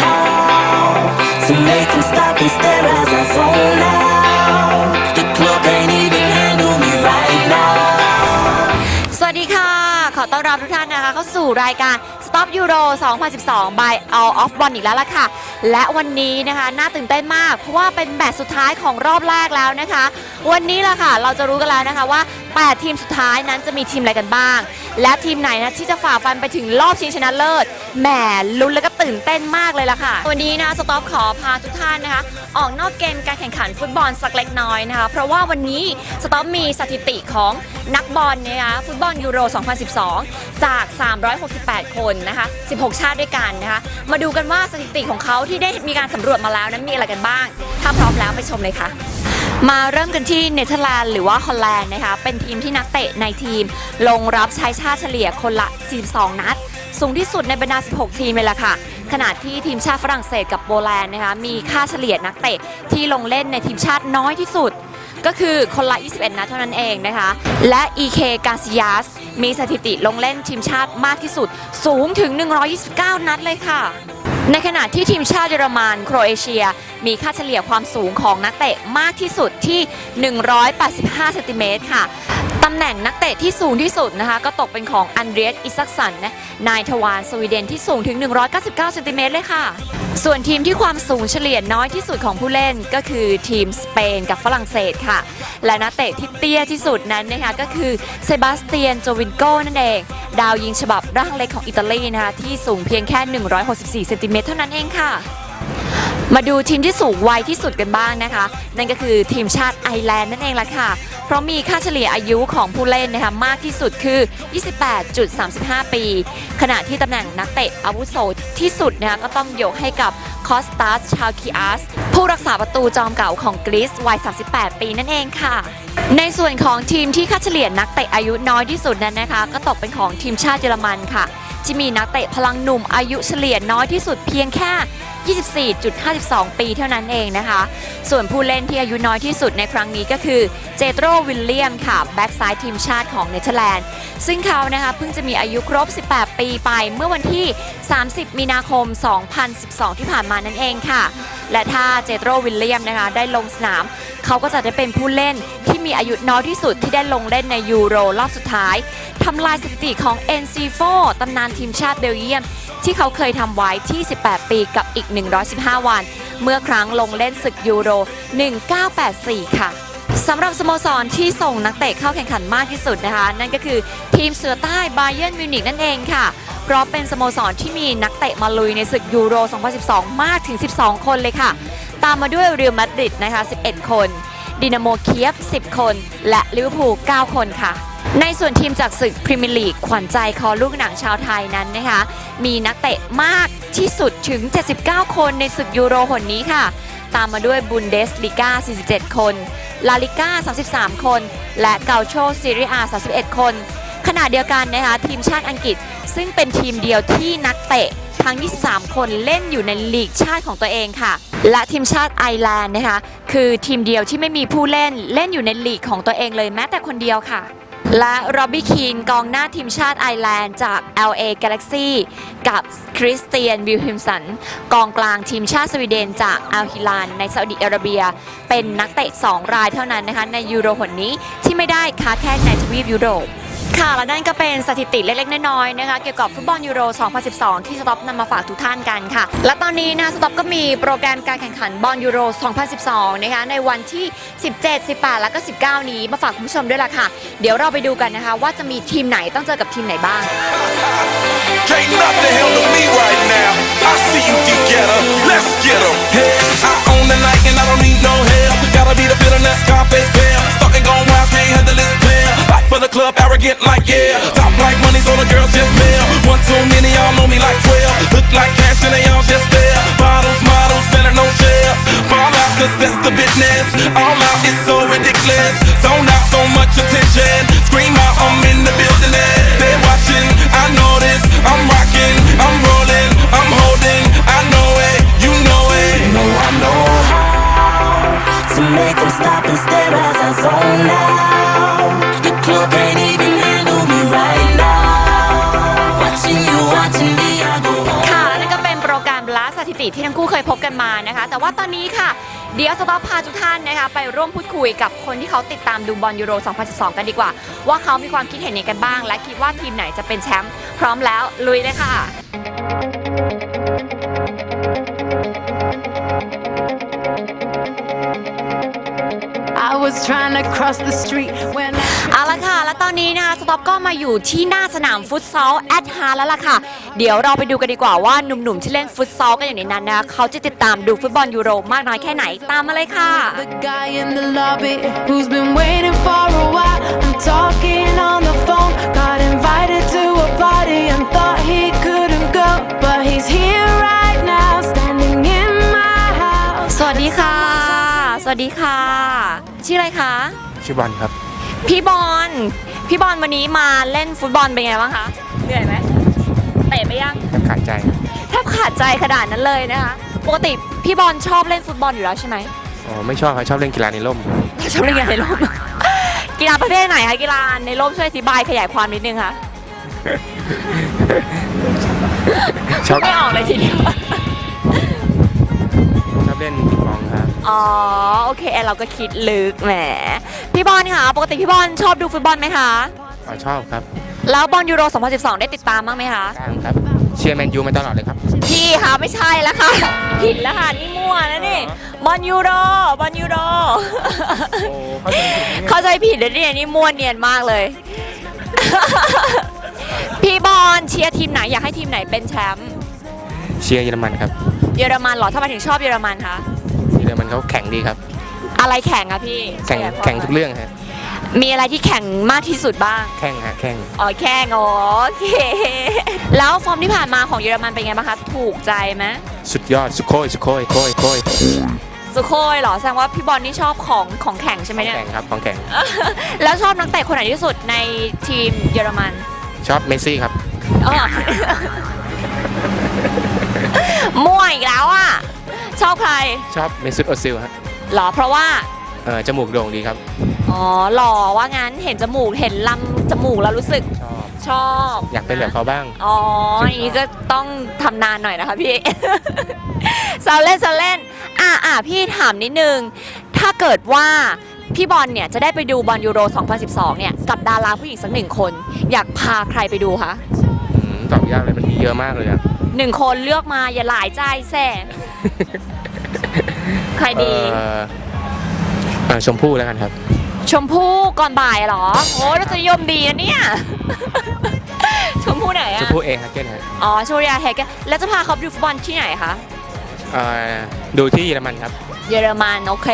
how to make them stop and stare as I zone out. The club can't even handle me right now. สวัสดีค่ะขอต้อนรับทุกท่านนะคะเข้าสู่รายการ Stop Euro 2012 by All of One อีกแล้วล่ะค่ะและวันนี้นะคะน่าตื่นเต้นมากเพราะว่าเป็นแมตช์สุดท้ายของรอบแรกแล้วนะคะวันนี้ล่ะค่ะเราจะรู้กันแล้วนะคะว่า8ทีมสุดท้ายนั้นจะมีทีมอะไรกันบ้างและทีมไหนนะที่จะฝ่าฟันไปถึงรอบชิงชนะเลิศแหมลุ้นแล้วก็ตื่นเต้นมากเลยล่ะค่ะวันนี้นะ Stop ขอพาทุกท่านนะคะออกนอกเกมการแข่งขันฟุตบอลสักเล็กน้อยนะคะเพราะว่าวันนี้ Stop มีสถิติของนักบอลนะคะฟุตบอลยูโร 2012 จาก 368 คนนะคะ16 ชาติด้วยกันนะคะมาดูกันว่าสถิติของเขาที่ได้มีการสำรวจมาแล้วนั้นมีอะไรกันบ้างถ้าพร้อมแล้วไปชมเลยค่ะมาเริ่มกันที่เนเธอร์แลนด์หรือว่าฮอลแลนด์นะคะเป็นทีมที่นักเตะในทีมลงรับใช้ชาติเฉลี่ยคนละ42นัดสูงที่สุดในบรรดา16ทีมเลยล่ะค่ะขณะที่ทีมชาติฝรั่งเศสกับโปแลนด์นะคะมีค่าเฉลี่ยนักเตะที่ลงเล่นในทีมชาติน้อยที่สุดก็คือคนละ21นัดเท่านั้นเองนะคะและ EK กาซิยาสมีสถิติลงเล่นทีมชาติมากที่สุดสูงถึง129นัดเลยค่ะในขณะที่ทีมชาติเยอรมันโครเอเชียมีค่าเฉลี่ยความสูงของนักเตะมากที่สุดที่185เซนติเมตรค่ะตำแหน่งนักเตะที่สูงที่สุดนะคะก็ตกเป็นของอันเดรียสอิซักสันนายทวารสวีเดนที่สูงถึง199เซนติเมตรเลยค่ะส่วนทีมที่ความสูงเฉลี่ยน้อยที่สุดของผู้เล่นก็คือทีมสเปนกับฝรั่งเศสค่ะและนักเตะที่เตี้ยที่สุดนั้นนะคะก็คือเซบาสเตียนโจวินโกนั่นเองดาวยิงฉบับร่างเล็กของอิตาลีนะคะที่สูงเพียงแค่164เซนติเมตรเท่านั้นเองค่ะมาดูทีมที่สูงวัยที่สุดกันบ้างนะคะนั่นก็คือทีมชาติไอร์แลนด์นั่นเองล่ะค่ะเพราะมีค่าเฉลี่ยอายุของผู้เล่นนะคะมากที่สุดคือ 28.35 ปีขณะที่ตำแหน่งนักเตะอาวุโสที่สุดนะคะก็ต้องยกให้กับคอสตาสชาคิอัสผู้รักษาประตูจอมเก่าของกรีซวัย38 ปีนั่นเองค่ะในส่วนของทีมที่ค่าเฉลี่ยนักเตะอายุน้อยที่สุดนั้นนะคะก็ตกเป็นของทีมชาติเยอรมันค่ะที่มีนักเตะพลังหนุ่มอายุเฉลี่ยน้อยที่สุดเพียงแค่24.52 ปีเท่านั้นเองนะคะส่วนผู้เล่นที่อายุน้อยที่สุดในครั้งนี้ก็คือเจโตรวิลเลียมค่ะแบ็กซ้ายทีมชาติของเนเธอร์แลนด์ซึ่งเขานะคะเพิ่งจะมีอายุครบ18 ปีไปเมื่อวันที่30 มีนาคม 2012 ที่ผ่านมานั่นเองค่ะและถ้าเจโตรวิลเลียมนะคะได้ลงสนามเขาก็จะได้เป็นผู้เล่นที่มีอายุน้อยที่สุดที่ได้ลงเล่นในยูโรรอบสุดท้ายทำลายสถิติของ NC4 ตำนานทีมชาติเบลเยียมที่เขาเคยทำไว้ที่18 ปีกับอีก115 วันเมื่อครั้งลงเล่นศึกยูโร 1984 ค่ะสำหรับสโมสรที่ส่งนักเตะเข้าแข่งขันมากที่สุดนะคะนั่นก็คือทีมเสือใต้บาเยิร์นมิวนิกนั่นเองค่ะเพราะเป็นสโมสรที่มีนักเตะมาลุยในศึกยูโร 2012 มากถึง12 คนเลยค่ะตามมาด้วยเรอัลมาดริดนะคะ11 คนดินาโมเคียฟ10 คนและลิเวอร์พูล9 คนค่ะในส่วนทีมจากศึกพรีเมียร์ลีกขวัญใจคอลูกหนังชาวไทยนั้นนะคะมีนักเตะมากที่สุดถึง79 คนในศึกยูโรหนนี้ค่ะตามมาด้วยบุนเดสลีกา47 คนลาลิก้า33 คนและเกาโชซีเรียอา31 คนขณะเดียวกันนะคะทีมชาติอังกฤษซึ่งเป็นทีมเดียวที่นักเตะทั้ง23 คนเล่นอยู่ในลีกชาติของตัวเองค่ะและทีมชาติไอร์แลนด์นะคะคือทีมเดียวที่ไม่มีผู้เล่นอยู่ในลีกของตัวเองเลยแม้แต่คนเดียวค่ะและโรบบี้คีนกองหน้าทีมชาติไอร์แลนด์จาก LA Galaxy กับคริสเตียนวิลฮิมสันกองกลางทีมชาติสวีเดนจากอัลฮิลาลในซาอุดิอาระเบียเป็นนักเตะ2 รายเท่านั้นนะคะในยูโรหนนี้ที่ไม่ได้ค้าแข้งในทวีปยุโรปค่ะและนั่นก็เป็นสถิติเล็กๆน้อยๆนะคะเกี่ยวกับฟุตบอลยูโร 2012 ที่สต็อปนำมาฝากทุกท่านกันค่ะและตอนนี้นะสต็อปก็มีโปรแกรมการแข่งขันบอลยูโร 2012 นะคะในวันที่ 17 18 แล้วก็ 19 นี้มาฝากคุณผู้ชมด้วยล่ะค่ะเดี๋ยวเราไปดูกันนะคะว่าจะมีทีมไหนต้องเจอกับทีมไหนบ้างFor the club, arrogant like yeah. Top like money, so the girls just mail. One too many, y'all know me like 12. Look like cash and they all just there. Bottles, models, selling no shares. Fall out, cause that's the business. All out, it's so ridiculous. Zone out, so much attention. Scream out, I'm in the building. They're watching, I know this. I'm rocking, I'm rolling, I'm holding. I know it, you know it. You know I know how to make them stop and stare as I zone out. The club can't even handle me right now. Watching you, watching me, I go on. ค่ะและนั่นก็เป็นโปรแกรม Last ถิติที่ทั้งคู่เคยพบกันมานะคะ แต่ว่าตอนนี้ค่ะเดี๋ยวสต๊อปพาทุกท่านนะคะไปร่วมพูดคุยกับคนที่เขาติดตามดูบอลยูโร 2012 กันดีกว่าว่าเขามีความคิดเห็นยังไงกันบ้างและคิดว่าทีมไหนจะเป็นแชมป์พร้อมแล้วลุยเลยค่ะ I was trying to cross the street when I เอาละค่ะ และตอนนี้นะคะสต็อปก็มาอยู่ที่หน้าสนามฟุตซอลแอดฮาร์แล้วล่ะค่ะ เดี๋ยวเราไปดูกันดีกว่าว่าหนุ่มๆที่เล่นฟุตซอลกันอยู่ในนั้นนะเขาจะติดตามดูฟุตบอลยูโรมากน้อยแค่ไหนตามมาเลยค่ะ the guy in the lobby who's been waiting for a while. I'm talking on the phone, got invited to a party and thought he couldn't go, but he's here right now, standing in my house. สวัสดีค่ะ สวัสดีค่ะ ชื่ออะไรคะ ชื่อบอลครับ พี่บอลวันนี้มาเล่นฟุตบอลเป็นไงบ้างคะเหนื่อยไหมเตะไปยัง แทบขาดใจ แทบขาดใจขนาดนั้นเลยนะคะปกติพี่บอลชอบเล่นฟุตบอลอยู่แล้วใช่ไหม อ๋อไม่ชอบครับชอบเล่นกีฬาในร่ม ชอบเล่นกีฬาในร่ม กีฬาประเภทไหนคะกีฬาในร่มช่วยอธิบายขยายความนิดนึงค่ะ ชอบ ไม่ออกเลยทีเดียว ชอบเล่นปิงปองครับ อ๋อโอเคเราก็คิดลึกแหมพี่บอลค่ะปกติพี่บอลชอบดูฟุตบอลไหมคะ อ๋อชอบครับ แล้วบอลยูโร 2012 ได้ติดตามบ้างไหมคะ ตามครับเชียร์แมนยูมาตลอดเลยครับ พี่คะไม่ใช่แล้วค่ะ ผิดแล้วค่ะนี่มั่วนะนี่บอลยูโร โอ้เขาจะ เข้าใจผิดเลยเนี่ยนี่มั่วเนียนมากเลย พี่บอลเชียร์ทีมไหนอยากให้ทีมไหนเป็นแชมป์ เชียร์เยอรมันครับ เยอรมันเหรอทำไมถึงชอบเยอรมันคะ เยอรมันเขาแข่งดีครับ อะไรแข่งอะพี่ แข่งทุกเรื่องฮะ มีอะไรที่แข่งมากที่สุดบ้าง แข่งฮะแข่ง อ๋อแข่งโอเค แล้วฟอร์มที่ผ่านมาของเยอรมันเป็นไงบ้างคะถูกใจไหม สุดยอดสุโคยโคย สุโคยเหรอแสดงว่าพี่บอลนี่ชอบของแข่งใช่ไหมเนี่ย แข่งครับของแข่ง แล้วชอบนักเตะคนไหนที่สุดในทีมเยอรมัน ชอบเมสซี่ครับ อ๋อ มั่วอีกแล้วอ่ะชอบใคร ชอบเมซุตโอซิลฮะ หรอเพราะว่า จมูกโด่งดีครับ อ๋อหล่อว่างั้นเห็นจมูกเห็นลำจมูกแล้วรู้สึก ชอบ ชอบ อยากเป็นแบบเขาบ้าง อ๋ออย่างนี้ก็ต้องทำนานหน่อยนะคะพี่ แซวเล่นพี่ถามนิดนึง ถ้าเกิดว่าพี่บอลเนี่ยจะได้ไปดูบอลยูโร 2012 เนี่ยกับดาราผู้หญิงสักหนึ่งคน อยากพาใครไปดูคะ ตอบยากเลยมันมีเยอะมากเลยอะ หนึ่งคนเลือกมาอย่าหลายใจแซ่ใครดี ชมพู่แล้วกันครับ ชมพู่ก่อนบ่ายเหรอโอ้เราจะนิยมดีนะเนี่ย ชมพู่ไหน ช อะ มพู่เอฮาเกนฮะ อ๋อชูเรียเฮกแล้วจะพาเขาไปดูฟุตบอลที่ไหนคะ ดูที่เยอรมันครับ เยอรมันโอเค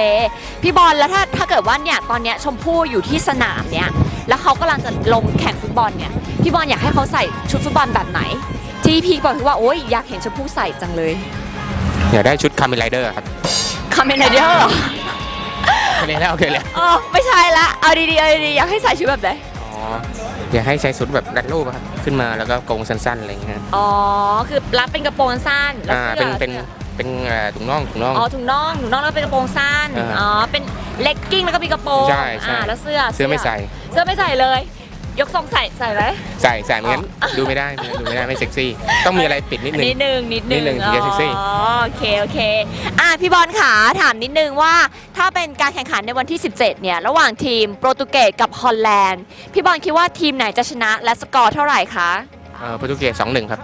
พี่บอลแล้วถ้าเกิดว่าเนี่ยตอนเนี้ยชมพู่อยู่ที่สนามเนี่ยแล้วเขากำลังจะลงแข่งฟุตบอลเนี่ยพี่บอลอยากให้เขาใส่ชุดฟุตบอลแบบไหน ที่พี่บอกคือว่าโอ๊ยอยากเห็นชมพู่ใส่จังเลย อยากได้ชุดคาร์เมนไรเดอร์ครับ คาเมนไรเดอร์เหรอ โอเคแล้วโอเคแล้ว อ๋อไม่ใช่ละเอาดีๆอยากให้ใส่ชุดแบบไหน อ๋ออยากให้ใช้ชุดแบบรัดรูปอะครับขึ้นมาแล้วก็โกงสั้นๆอะไรอย่างเงี้ย อ๋อคือรับเป็นกระโปรงสั้นแล้วเสื้อ เป็นถุงน่อง อ๋อถุงน่องแล้วเป็นกระโปรงสั้น อ๋อเป็นเลกกิ้งแล้วก็มีกระโปรง ใช่ แล้วเสื้อ ไม่ใส่ เสื้อไม่ใส่เลย ยกทรงใส่ไหม ใส่ไม่งั้นดูไม่ได้ไม่เซ็กซี่ต้องมีอะไรปิดนิดนึง นิดนึง นิดนึงถึงจะเซ็กซี่ อ๋อโอเคพี่บอลขาถามนิดนึงว่าถ้าเป็นการแข่งขันในวันที่ 17เนี่ยระหว่างทีมโปรตุเกสกับฮอลแลนด์พี่บอลคิดว่าทีมไหนจะชนะและสกอร์เท่าไหร่คะ โปรตุเกส 2-1 ครับ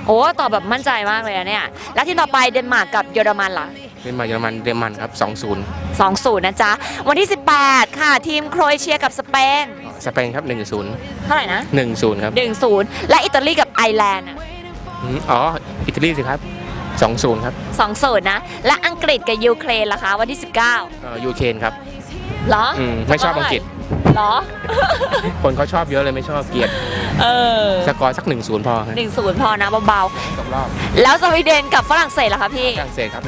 โอ้ตอบแบบมั่นใจมากเลยอะเนี่ยแล้วทีมต่อไปเดนมาร์กกับเยอรมันล่ะ เล่นมาเยอรมันครับ 2-0 2-0นะจ๊ะวันที่ 18ค่ะทีมโครเอเชียกับสเปน สเปนครับ เท่าไหร่นะ 1-0 ครับ 1-0 และอิตาลีกับไอร์แลนด์อะ อิตาลีสิครับ 2-0 ครับ 2-0 นะและอังกฤษกับยูเครนล่ะคะวันที่ 19 ยูเครนครับ เหรอ ไม่ชอบอังกฤษ เหรอ คนเขาชอบเยอะเลยไม่ชอบเกลียด สกอร์สัก 1-0 พอครับ 1-0 พอนะเบา ตกรอบ ๆแล้วสวีเดนกับฝรั่งเศสล่ะคะพี่ ฝรั่งเศสครับ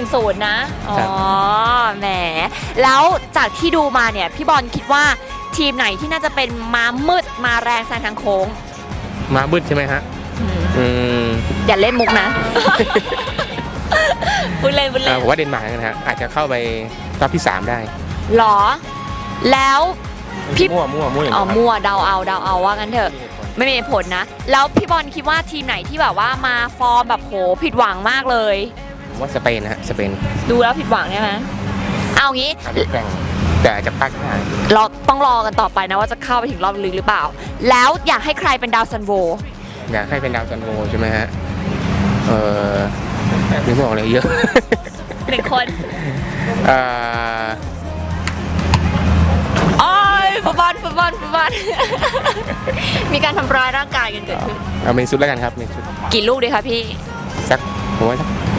1-0 นะอ๋อ ครับ แหมแล้วจากที่ดูมาเนี่ยพี่บอลคิดว่าทีมไหนที่น่าจะเป็นม้ามืดมาแรงแซงทางโค้ง มาบึ้ดใช่ไหมฮะ อย่าเล่นมุกนะ พูดเล่น ผมว่าเดนมาร์กนะฮะอาจจะเข้าไปรอบที่ 3 ได้ หรอ แล้วพี่ มั่วอย่าง อ๋อ เดียวครับ มั่วเดาเอาว่างั้นเถอะ ไม่มีผลนะ แล้วพี่บอลคิดว่าทีมไหนที่แบบว่ามาฟอร์มแบบโหผิดหวังมากเลย ผมว่าสเปนนะฮะสเปน ดูแล้วผิดหวังใช่ไหมเอางี้ อาจจะแกร่งแต่อาจจะพลาดได้ เราต้องรอกันต่อไปนะว่าจะเข้าไปถึงรอบลึกหรือเปล่า แล้วอยากให้ใครเป็นดาวซันโว อยากให้เป็นดาวซันโวใช่ไหมฮะนึกไม่ออกเลยเยอะ หนึ่งคน เอ่อ โอ้ยฟุตบอล มีการทำร้ายร่างกายกันเกิดขึ้น เอาเมนซุดแล้วกันครับเมนซุด กี่ลูกดีคะพี่ ผมว่า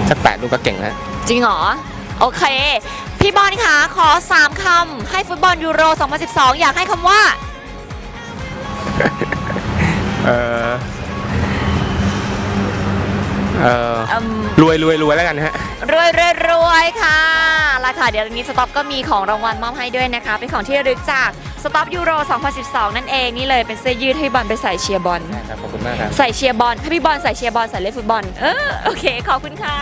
สัก8 ลูกก็เก่งแล้ว จริงเหรอ โอเค พี่บอลคะขอ3 คำให้ฟุตบอลยูโร 2012 อยากให้คำว่า รวยแล้วกันฮะ รวยค่ะราคาเดี๋ยวนี้สต็อปก็มีของรางวัลมอบให้ด้วยนะคะ เป็นของที่ระลึกจากสต็อปยูโร 2012 นั่นเองนี่เลยเป็นเสื้อยืดให้บอลไปใส่เชียร์บอล ครับขอบคุณมากครับ ใส่เชียร์บอลให้พี่บอลใส่เชียร์บอลใส่เล่นฟุตบอลโอเคขอบคุณค่ะ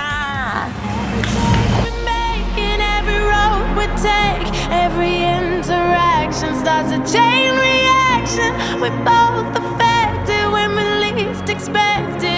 Making every road we take, every interaction starts a chain reaction. We both affected when we least expect it.